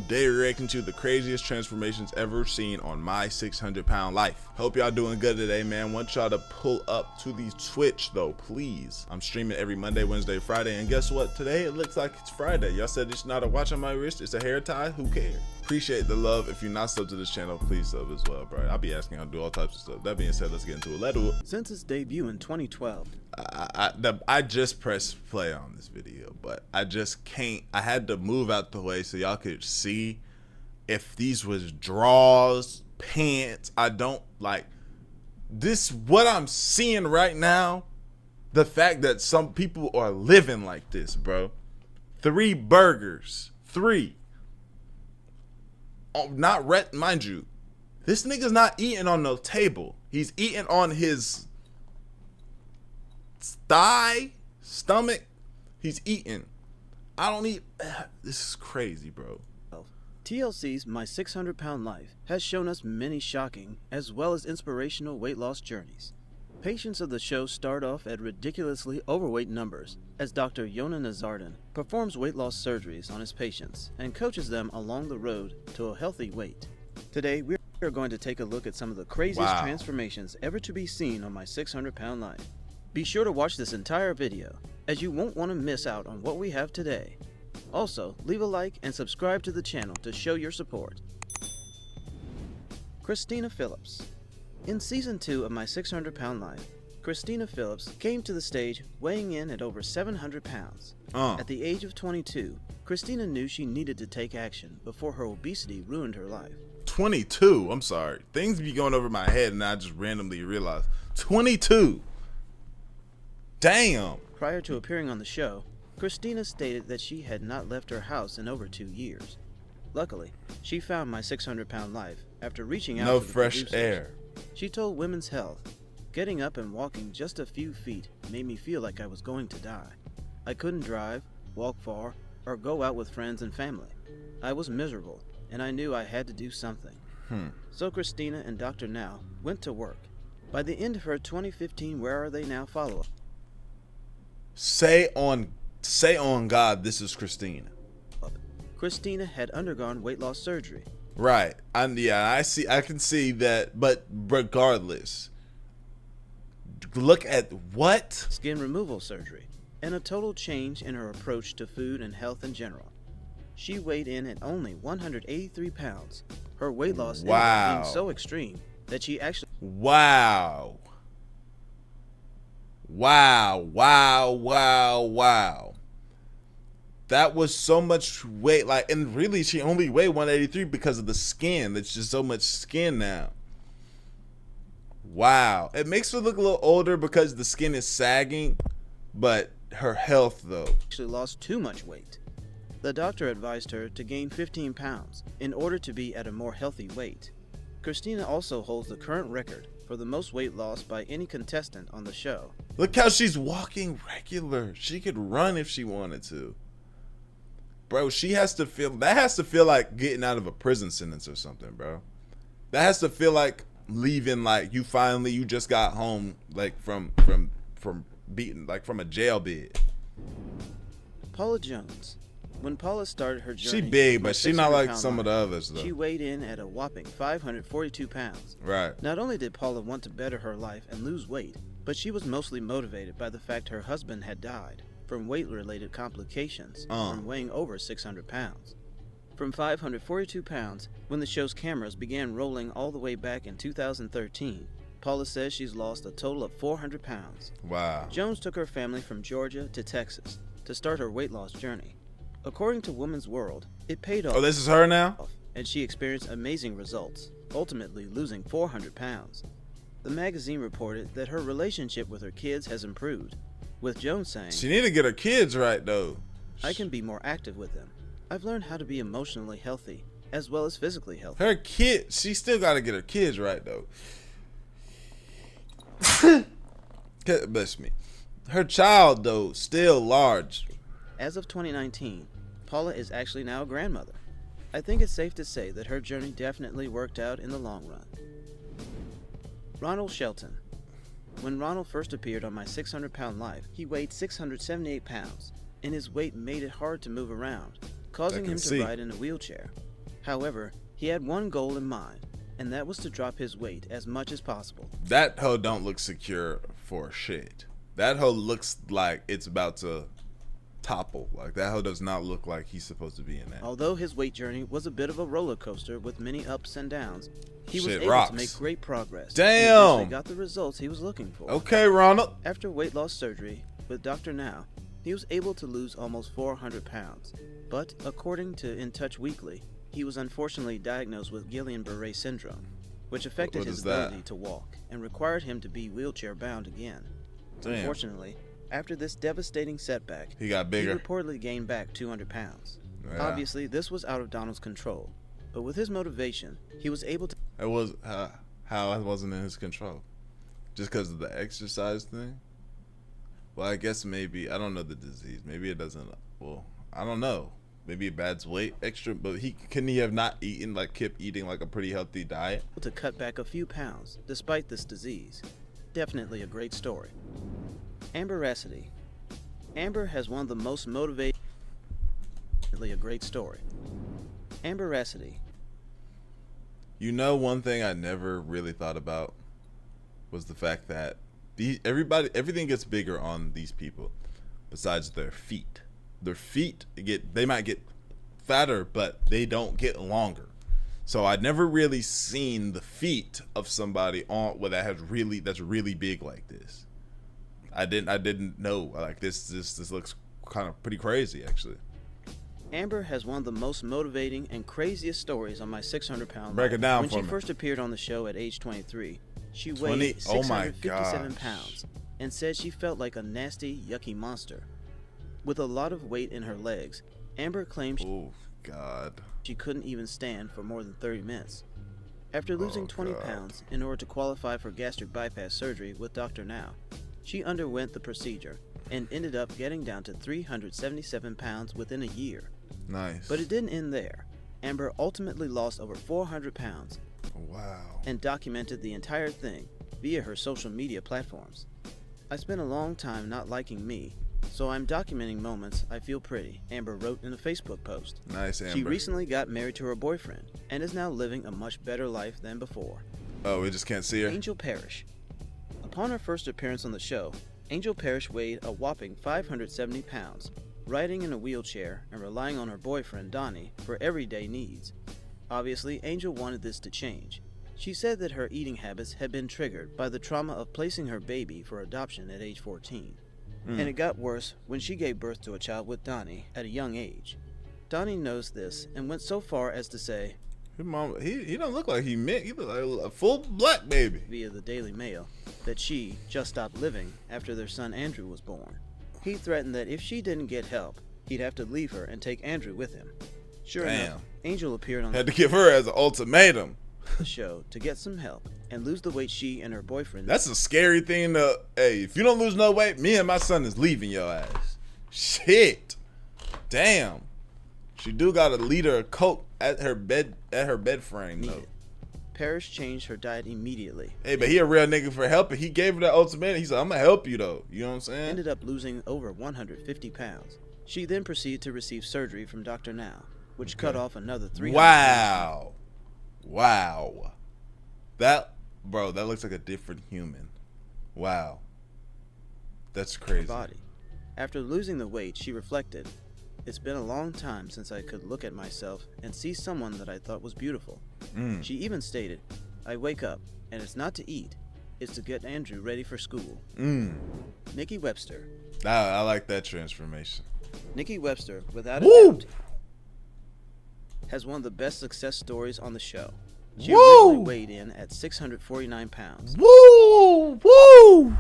Today we're reacting to the craziest transformations ever seen on my 600-pound life. Hope y'all doing good today, man. Want y'all to pull up to the Twitch though, please. I'm streaming every Monday, Wednesday, Friday, and guess what? Today it looks like it's Friday. Y'all said it's not a watch on my wrist, it's a hair tie. Who cares? Appreciate the love. If you're not subbed to this channel, please sub as well, bro. I'll be asking y'all to do all types of stuff. That being said, let's get into it. Let's do it. Since its debut in 2012, I just pressed play on this video, but I just can't. I had to move out the way so y'all could see if these was draws, pants. I don't like this. What I'm seeing right now, the fact that some people are living like this, bro. 3 burgers, 3. Oh, not ret, mind you. This nigga's not eating on no table. He's eating on his thigh, stomach. He's eating. I don't eat. This is crazy, bro. TLC's My 600-Pound Life has shown us many shocking as well as inspirational weight loss journeys. Patients of the show start off at ridiculously overweight numbers as Dr. Yona Nazardin performs weight loss surgeries on his patients and coaches them along the road to a healthy weight. Today, we are going to take a look at some of the craziest transformations ever to be seen on My 600-Pound Life. Be sure to watch this entire video, as you won't want to miss out on what we have today. Also, leave a like and subscribe to the channel to show your support. Christina Phillips. In Season 2 of My 600-Pound Life, Christina Phillips came to the stage weighing in at over 700 pounds. At the age of 22, Christina knew she needed to take action before her obesity ruined her life. 22? I'm sorry. Things be going over my head and I just randomly realized. 22? Damn. Prior to appearing on the show, Christina stated that she had not left her house in over 2 years. Luckily, she found My 600-Pound Life after reaching out to the fresh producers. air. She told Women's Health, "Getting up and walking just a few feet made me feel like I was going to die. I couldn't drive, walk far, or go out with friends and family. I was miserable, and I knew I had to do something." So Christina and Dr. Now went to work. By the end of her 2015 Where Are They Now follow-up, Say on God, this is Christina. Christina had undergone weight loss surgery. Right. I can see that, but regardless, look at what? Skin removal surgery, and a total change in her approach to food and health in general. She weighed in at only 183 pounds. Her weight loss ended up being so extreme that she actually... Wow. That was so much weight, like, and really she only weighed 183 because of the skin. There's just so much skin now. Wow. It makes her look a little older because the skin is sagging, but her health though. Actually lost too much weight. The doctor advised her to gain 15 pounds in order to be at a more healthy weight. Christina also holds the current record for the most weight loss by any contestant on the show. Look how she's walking regular. She could run if she wanted to. Bro, that has to feel like getting out of a prison sentence or something, bro. That has to feel like leaving, like you just got home, like from beating, like from a jail bed. Paula Jones. When Paula started her journey, she big, but she not like some of the others though. She weighed in at a whopping 542 pounds. Right. Not only did Paula want to better her life and lose weight, but she was mostly motivated by the fact her husband had died from weight-related complications from weighing over 600 pounds. From 542 pounds, when the show's cameras began rolling all the way back in 2013, Paula says she's lost a total of 400 pounds. Wow. Jones took her family from Georgia to Texas to start her weight loss journey. According to Women's World, it paid off. Oh, this is her now? And she experienced amazing results, ultimately losing 400 pounds. The magazine reported that her relationship with her kids has improved, with Jones saying, "She need to get her kids right though. I can be more active with them. I've learned how to be emotionally healthy as well as physically healthy." Her kid, she still got to get her kids right though. Bless me. Her child though, still large. As of 2019, Paula is actually now a grandmother. I think it's safe to say that her journey definitely worked out in the long run. Ronald Shelton. When Ronald first appeared on My 600-Pound Life, he weighed 678 pounds, and his weight made it hard to move around, causing him to ride in a wheelchair. However, he had one goal in mind, and that was to drop his weight as much as possible. That hoe don't look secure for shit. That hoe looks like it's about to topple. Like, that hoe does not look like he's supposed to be in that. Although his weight journey was a bit of a roller coaster with many ups and downs, he was Shit able rocks. to make great progress. Damn! And eventually got the results he was looking for. Okay, Ronald. After weight loss surgery with Dr. Now, he was able to lose almost 400 pounds. But according to In Touch Weekly, he was unfortunately diagnosed with Guillain-Barré syndrome, which affected What his is that? ability to walk and required him to be wheelchair-bound again. Damn. Unfortunately, after this devastating setback, He got he bigger. reportedly gained back 200 pounds. Yeah. Obviously, this was out of Donald's control, but with his motivation, he was able to It was how it wasn't in his control. Just because of the exercise thing? Well, I guess maybe, I don't know the disease. Maybe it doesn't, well, I don't know. Maybe it adds weight extra, but couldn't he have not eaten, like kept eating like a pretty healthy diet? cut back a few pounds despite this disease. Definitely a great story. Amberacity. Amber has one of the most motivating. Definitely a great story. Amberacity. You know, one thing I never really thought about was the fact that everything gets bigger on these people besides their feet. Their feet they might get fatter, but they don't get longer. So I'd never really seen the feet of somebody that's really big like this. I didn't know, like, this looks kind of pretty crazy, actually. Amber has one of the most motivating and craziest stories on my 600-pound Break it down When for she me. first appeared on the show at age 23, she 20? weighed Oh my 657 gosh. pounds and said she felt like a nasty, yucky monster. With a lot of weight in her legs, Amber claimed Oh, God. she couldn't even stand for more than 30 minutes. After losing 20 God. pounds in order to qualify for gastric bypass surgery with Dr. Now, she underwent the procedure and ended up getting down to 377 pounds within a year. Nice. But it didn't end there. Amber ultimately lost over 400 pounds Wow. and documented the entire thing via her social media platforms. I spent a long time not liking me, so I'm documenting moments I feel pretty, Amber wrote in a Facebook post. Nice, Amber. She recently got married to her boyfriend and is now living a much better life than before. Oh, we just can't see her? Angel Parrish. Upon her first appearance on the show, Angel Parrish weighed a whopping 570 pounds, riding in a wheelchair and relying on her boyfriend Donnie for everyday needs. Obviously, Angel wanted this to change. She said that her eating habits had been triggered by the trauma of placing her baby for adoption at age 14. And it got worse when she gave birth to a child with Donnie at a young age. Donnie knows this and went so far as to say, His mom, he don't look like he look like a full black baby. via the Daily Mail, that she just stopped living after their son Andrew was born. He threatened that if she didn't get help, he'd have to leave her and take Andrew with him. Sure enough, Angel appeared on Had to give her as an ultimatum. the show to get some help and lose the weight she and her boyfriend. That's a scary thing to, hey, if you don't lose no weight, me and my son is leaving your ass. Shit. Damn. She do got a liter of Coke at her bed frame though. needed. Parrish changed her diet immediately. Hey, but he a real nigga for helping. He gave her that ultimatum. He said, I'm gonna help you though. You know what I'm saying? Ended up losing over 150 pounds. She then proceeded to receive surgery from Dr. Now, which cut off another 300 pounds. Wow. That looks like a different human. Wow. That's crazy. Body. After losing the weight, she reflected, "It's been a long time since I could look at myself and see someone that I thought was beautiful." She even stated, "I wake up, and it's not to eat, it's to get Andrew ready for school." Nikki Webster. I like that transformation. Nikki Webster, without a Woo! doubt, has one of the best success stories on the show. She Woo! originally weighed in at 649 pounds. Woo! Woo!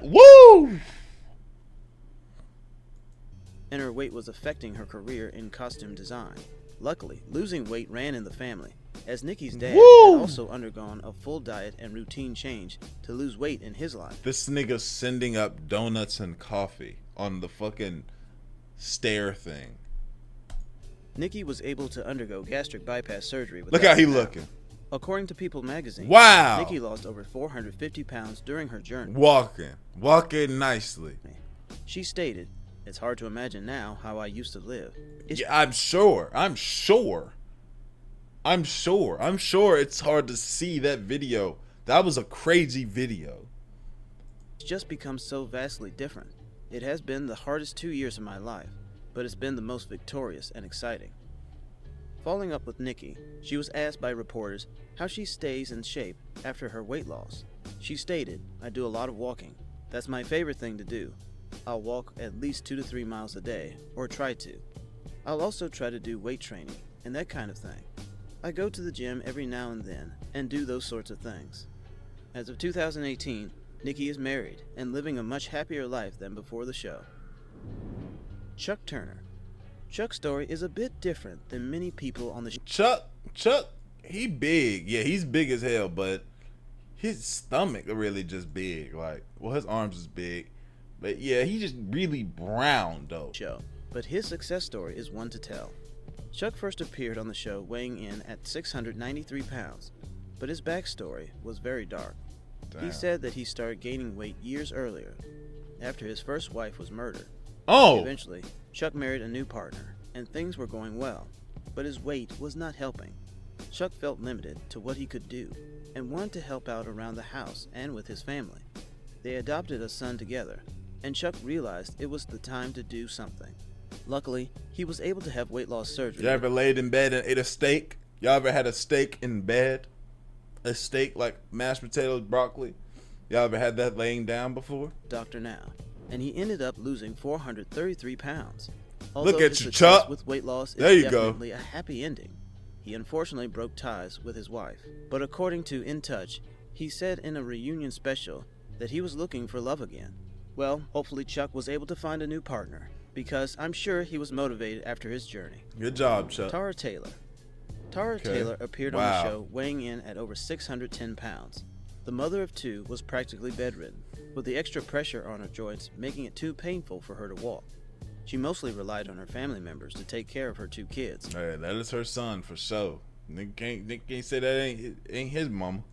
Woo! And her weight was affecting her career in costume design. Luckily, losing weight ran in the family, as Nikki's dad Woo! had also undergone a full diet and routine change to lose weight in his life. This nigga sending up donuts and coffee on the fucking stair thing. Nikki was able to undergo gastric bypass surgery. Look how he without- looking. According to People magazine, Wow. Nikki lost over 450 pounds during her journey. Walking nicely. She stated, It's hard to imagine now how I used to live. Yeah, I'm sure it's hard to see that video. That was a crazy video. It's just become so vastly different. It has been the hardest 2 years of my life, but it's been the most victorious and exciting. Following up with Nikki, she was asked by reporters how she stays in shape after her weight loss. She stated, "I do a lot of walking. That's my favorite thing to do. I'll walk at least 2 to 3 miles a day, or try to. I'll also try to do weight training and that kind of thing. I go to the gym every now and then and do those sorts of things." As of 2018, Nikki is married and living a much happier life than before the show. Chuck Turner. Chuck's story is a bit different than many people on the show. Chuck, he big. Yeah, he's big as hell, but his stomach really just big. Like, well, his arms is big. But yeah, he just really brown though. But his success story is one to tell. Chuck first appeared on the show weighing in at 693 pounds, but his backstory was very dark. Damn. He said that he started gaining weight years earlier, after his first wife was murdered. Oh! Eventually, Chuck married a new partner, and things were going well, but his weight was not helping. Chuck felt limited to what he could do, and wanted to help out around the house and with his family. They adopted a son together, and Chuck realized it was the time to do something. Luckily, he was able to have weight loss surgery. You ever laid in bed and ate a steak? Y'all ever had a steak in bed? A steak like mashed potatoes, broccoli? Y'all ever had that laying down before? Doctor now, and he ended up losing 433 pounds. Look at you, Chuck. With weight loss there is you go. Definitely a happy ending. He unfortunately broke ties with his wife, but according to In Touch, he said in a reunion special that he was looking for love again. Well, hopefully Chuck was able to find a new partner, because I'm sure he was motivated after his journey. Good job, Chuck. Tara Taylor. Tara Taylor appeared on the show weighing in at over 610 pounds. The mother of two was practically bedridden, with the extra pressure on her joints making it too painful for her to walk. She mostly relied on her family members to take care of her two kids. Hey, that is her son for sure. Nick can't say that ain't his mama.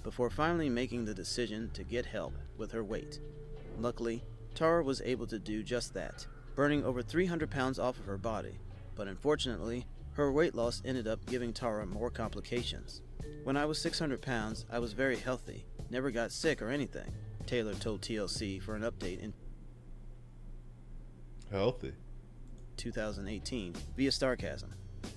Before finally making the decision to get help with her weight. Luckily, Tara was able to do just that, burning over 300 pounds off of her body, but unfortunately, her weight loss ended up giving Tara more complications. "When I was 600 pounds, I was very healthy, never got sick or anything," Taylor told TLC for an update in Healthy. 2018 via Starcasm.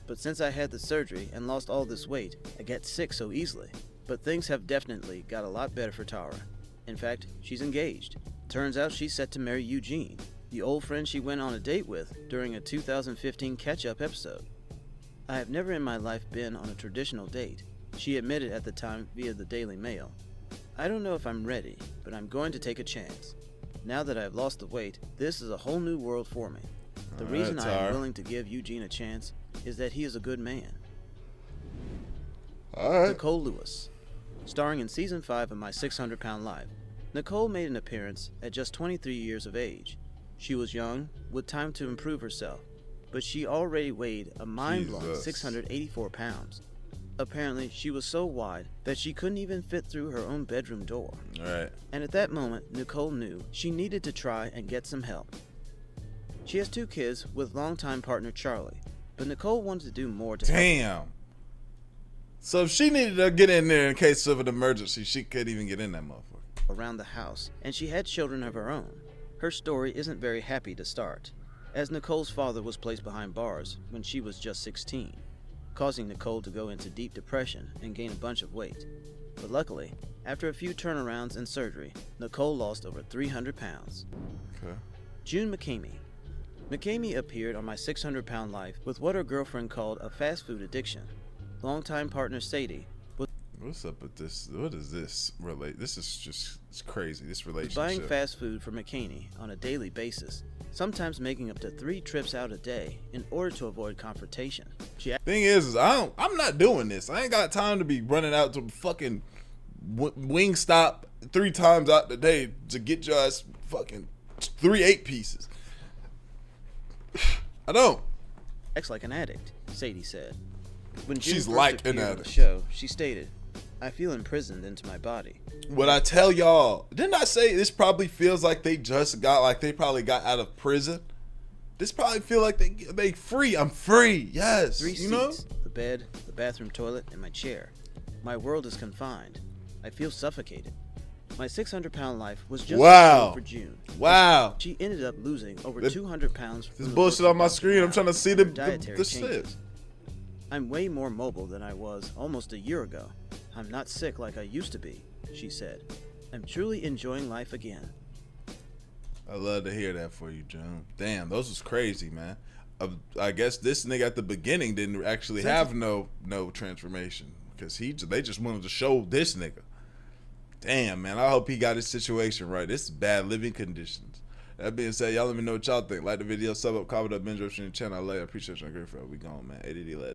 "But since I had the surgery and lost all this weight, I get sick so easily. But things have definitely got a lot better for Tara. In fact, she's engaged. Turns out she's set to marry Eugene, the old friend she went on a date with during a 2015 catch-up episode. I have never in my life been on a traditional date," she admitted at the time via the Daily Mail. "I don't know if I'm ready, but I'm going to take a chance. Now that I've lost the weight, this is a whole new world for me. The reason I am willing to give Eugene a chance is that he is a good man." Alright. Nicole Lewis. Starring in Season 5 of My 600 Pound Life, Nicole made an appearance at just 23 years of age. She was young, with time to improve herself, but she already weighed a mind-blowing 684 pounds. Apparently, she was so wide that she couldn't even fit through her own bedroom door. Alright. And at that moment, Nicole knew she needed to try and get some help. She has 2 kids with longtime partner Charlie, but Nicole wanted to do more to help. Damn. So if she needed to get in there in case of an emergency, she couldn't even get in that motherfucker. Around the house, and she had children of her own. Her story isn't very happy to start, as Nicole's father was placed behind bars when she was just 16, causing Nicole to go into deep depression and gain a bunch of weight. But luckily, after a few turnarounds and surgery, Nicole lost over 300 pounds. Okay. June McCamey. McCamey appeared on My 600 Pound Life with what her girlfriend called a fast food addiction. Longtime partner Sadie was What's up with this? What is this This is just, it's crazy, this relationship. buying fast food for McCamey on a daily basis, sometimes making up to 3 trips out a day in order to avoid confrontation. Thing is I'm not doing this. I ain't got time to be running out to fucking wing stop 3 times out the day to get your ass fucking 3 8-pieces. I don't. Acts like an addict, Sadie said. When June She's first like appeared an on addict. the show, she stated, "I feel imprisoned into my body." What I tell y'all, didn't I say this probably feels like they probably got out of prison? This probably feel like they free. I'm free. Yes. Three you know? seats, the bed, the bathroom toilet, and my chair. My world is confined. I feel suffocated. My 600-pound life was just Wow. for June. Wow. She ended up losing over 200 pounds. This bullshit on my screen. I'm trying to see the dietary shit. changes. I'm way more mobile than I was almost a year ago. I'm not sick like I used to be, she said. I'm truly enjoying life again. I love to hear that for you, June. Damn, those was crazy, man. I guess this nigga at the beginning didn't actually have no transformation because they just wanted to show this nigga. Damn, man. I hope he got his situation right. This is bad living conditions. That being said, y'all let me know what y'all think. Like the video, sub up, comment up, binge up, stream the channel. I love you. I appreciate you. I'm grateful. We gone, man. ADD let.